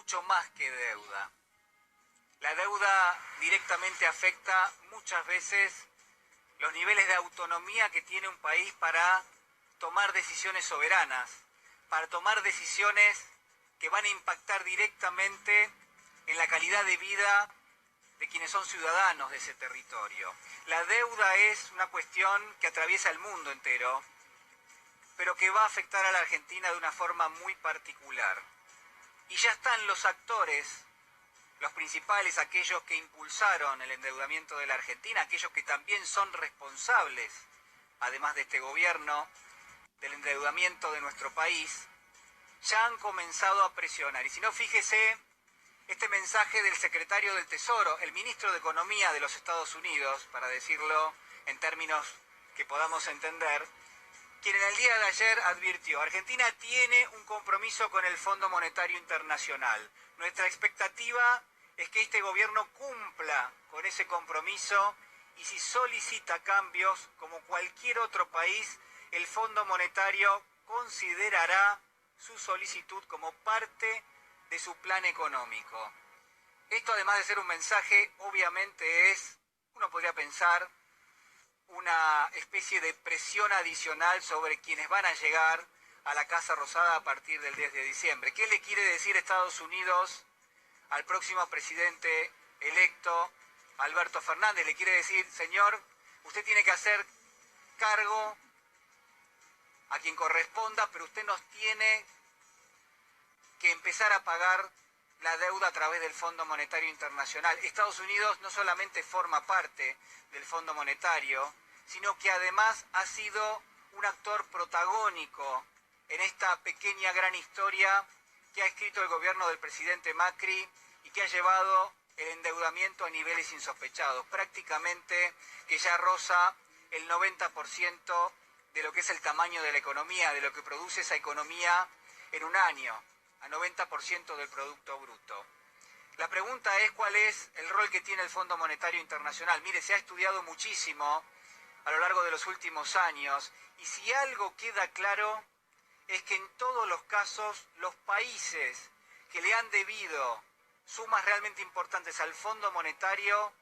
mucho más que deuda. La deuda directamente afecta muchas veces los niveles de autonomía que tiene un país para tomar decisiones soberanas, para tomar decisiones que van a impactar directamente en la calidad de vida de quienes son ciudadanos de ese territorio. La deuda es una cuestión que atraviesa el mundo entero, pero que va a afectar a la Argentina de una forma muy particular. Y ya están los actores, los principales, aquellos que impulsaron el endeudamiento de la Argentina, aquellos que también son responsables, además de este gobierno, del endeudamiento de nuestro país, ya han comenzado a presionar. Y si no, fíjese este mensaje del secretario del Tesoro, el ministro de Economía de los Estados Unidos, para decirlo en términos que podamos entender, quien en el día de ayer advirtió: Argentina tiene un compromiso con el Fondo Monetario Internacional. Nuestra expectativa es que este gobierno cumpla con ese compromiso y si solicita cambios, como cualquier otro país, el Fondo Monetario considerará su solicitud como parte de su plan económico. Esto, además de ser un mensaje, obviamente es, uno podría pensar, una especie de presión adicional sobre quienes van a llegar a la Casa Rosada a partir del 10 de diciembre. ¿Qué le quiere decir Estados Unidos al próximo presidente electo, Alberto Fernández? Le quiere decir: señor, usted tiene que hacer cargo a quien corresponda, pero usted nos tiene que empezar a pagar la deuda a través del Fondo Monetario Internacional. Estados Unidos no solamente forma parte del Fondo Monetario, sino que además ha sido un actor protagónico en esta pequeña gran historia que ha escrito el gobierno del presidente Macri y que ha llevado el endeudamiento a niveles insospechados, prácticamente que ya roza el 90% de lo que es el tamaño de la economía, de lo que produce esa economía en un año, a 90% del Producto Bruto. La pregunta es: ¿cuál es el rol que tiene el Fondo Monetario Internacional? Mire, se ha estudiado muchísimo a lo largo de los últimos años, y si algo queda claro es que en todos los casos los países que le han debido sumas realmente importantes al Fondo Monetario,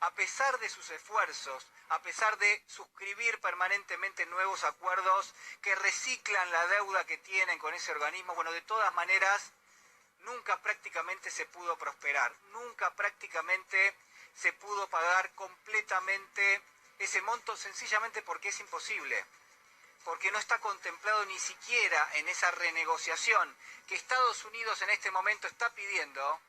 a pesar de sus esfuerzos, a pesar de suscribir permanentemente nuevos acuerdos que reciclan la deuda que tienen con ese organismo, bueno, de todas maneras, nunca prácticamente se pudo prosperar, nunca prácticamente se pudo pagar completamente ese monto, sencillamente porque es imposible, porque no está contemplado ni siquiera en esa renegociación que Estados Unidos en este momento está pidiendo,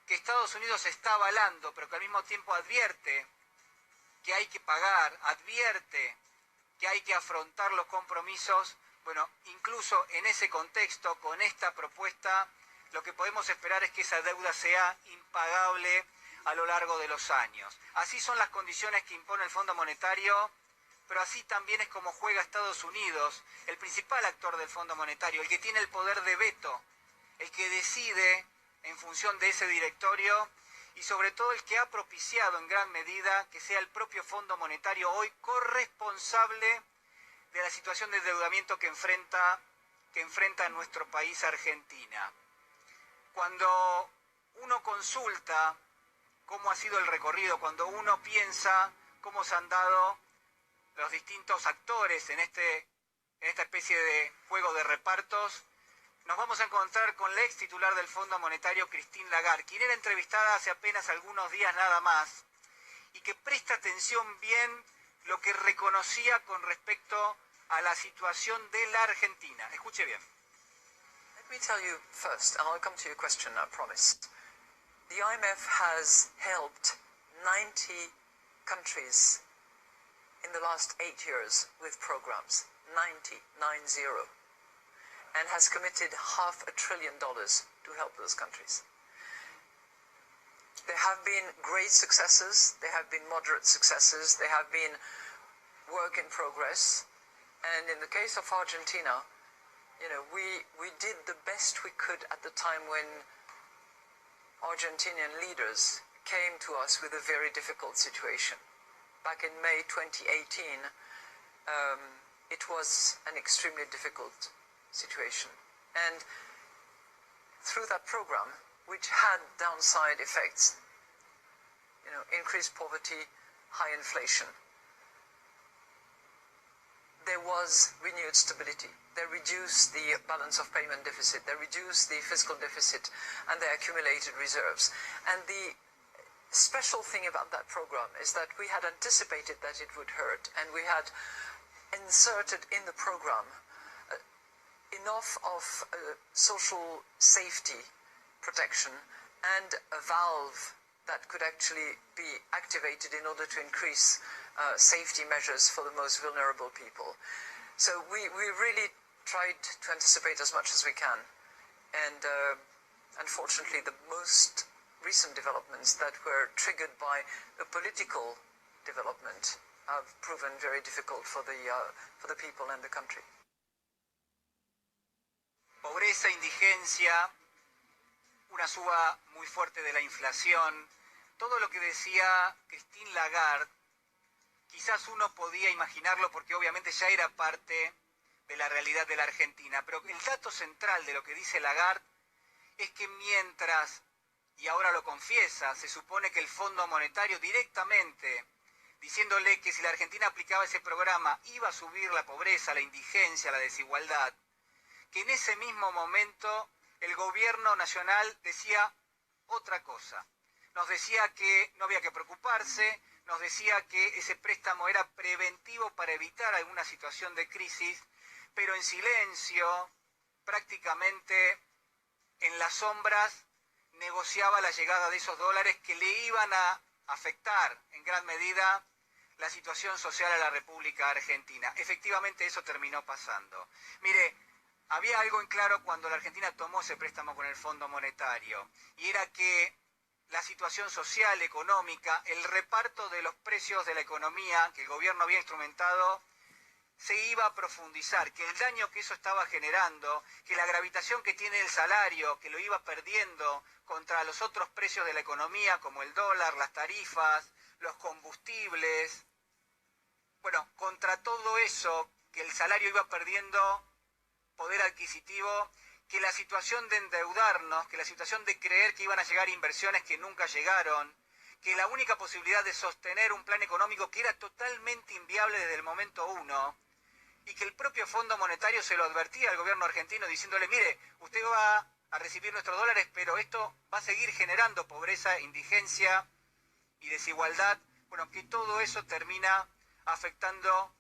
que Estados Unidos está avalando, pero que al mismo tiempo advierte que hay que pagar, advierte que hay que afrontar los compromisos. Bueno, incluso en ese contexto, con esta propuesta, lo que podemos esperar es que esa deuda sea impagable a lo largo de los años. Así son las condiciones que impone el Fondo Monetario, pero así también es como juega Estados Unidos, el principal actor del Fondo Monetario, el que tiene el poder de veto, el que decide en función de ese directorio y sobre todo el que ha propiciado en gran medida que sea el propio Fondo Monetario hoy corresponsable de la situación de endeudamiento que enfrenta nuestro país, Argentina. Cuando uno consulta cómo ha sido el recorrido, cuando uno piensa cómo se han dado los distintos actores en esta especie de juego de repartos, nos vamos a encontrar con la ex titular del Fondo Monetario, Christine Lagarde, quien era entrevistada hace apenas algunos días nada más, y que presta atención bien lo que reconocía con respecto a la situación de la Argentina. Escuche bien. Let me tell you first, and I'll come to your question, I promise. The IMF has helped 90 countries in the last 8 years with programs, 90, and has committed $500 billion to help those countries. There have been great successes, there have been moderate successes, there have been work in progress, and in the case of Argentina, you know, we did the best we could at the time when Argentinian leaders came to us with a very difficult situation. Back in May 2018, it was an extremely difficult situation. And through that program, which had downside effects, increased poverty, high inflation. There was renewed stability. They reduced the balance of payment deficit, they reduced the fiscal deficit, and they accumulated reserves. And the special thing about that program is that we had anticipated that it would hurt, and we had inserted in the program enough of social safety protection and a valve that could actually be activated in order to increase safety measures for the most vulnerable people. So we really tried to anticipate as much as we can. And unfortunately, the most recent developments that were triggered by a political development have proven very difficult for the people and the country. Pobreza, indigencia, una suba muy fuerte de la inflación, todo lo que decía Christine Lagarde, quizás uno podía imaginarlo porque obviamente ya era parte de la realidad de la Argentina, pero el dato central de lo que dice Lagarde es que mientras, y ahora lo confiesa, se supone que el Fondo Monetario directamente, diciéndole que si la Argentina aplicaba ese programa iba a subir la pobreza, la indigencia, la desigualdad, que en ese mismo momento el gobierno nacional decía otra cosa. Nos decía que no había que preocuparse, nos decía que ese préstamo era preventivo para evitar alguna situación de crisis, pero en silencio, prácticamente en las sombras, negociaba la llegada de esos dólares que le iban a afectar en gran medida la situación social a la República Argentina. Efectivamente eso terminó pasando. Mire, había algo en claro cuando la Argentina tomó ese préstamo con el Fondo Monetario, y era que la situación social, económica, el reparto de los precios de la economía que el gobierno había instrumentado, se iba a profundizar, que el daño que eso estaba generando, que la gravitación que tiene el salario, que lo iba perdiendo contra los otros precios de la economía, como el dólar, las tarifas, los combustibles, bueno, contra todo eso, que el salario iba perdiendo poder adquisitivo, que la situación de endeudarnos, que la situación de creer que iban a llegar inversiones que nunca llegaron, que la única posibilidad de sostener un plan económico que era totalmente inviable desde el momento uno, y que el propio Fondo Monetario se lo advertía al gobierno argentino diciéndole, mire, usted va a recibir nuestros dólares, pero esto va a seguir generando pobreza, indigencia y desigualdad. Bueno, que todo eso termina afectando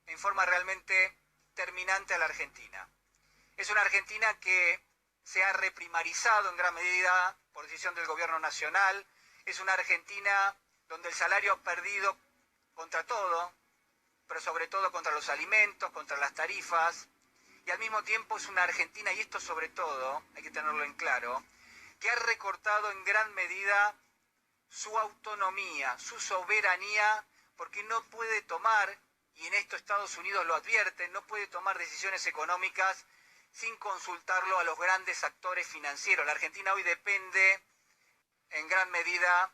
en forma realmente terminante a la Argentina. Es una Argentina que se ha reprimarizado en gran medida por decisión del gobierno nacional. Es una Argentina donde el salario ha perdido contra todo, pero sobre todo contra los alimentos, contra las tarifas. Y al mismo tiempo es una Argentina, y esto sobre todo, hay que tenerlo en claro, que ha recortado en gran medida su autonomía, su soberanía, porque no puede tomar, y en esto Estados Unidos lo advierte, no puede tomar decisiones económicas sin consultarlo a los grandes actores financieros. La Argentina hoy depende en gran medida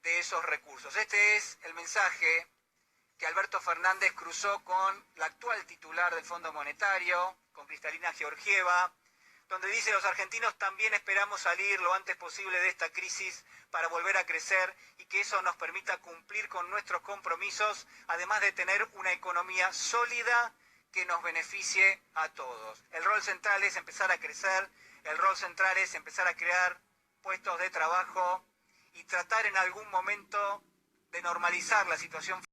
de esos recursos. Este es el mensaje que Alberto Fernández cruzó con la actual titular del Fondo Monetario, con Cristalina Georgieva, donde dice: los argentinos también esperamos salir lo antes posible de esta crisis para volver a crecer y que eso nos permita cumplir con nuestros compromisos, además de tener una economía sólida que nos beneficie a todos. El rol central es empezar a crecer, el rol central es empezar a crear puestos de trabajo y tratar en algún momento de normalizar la situación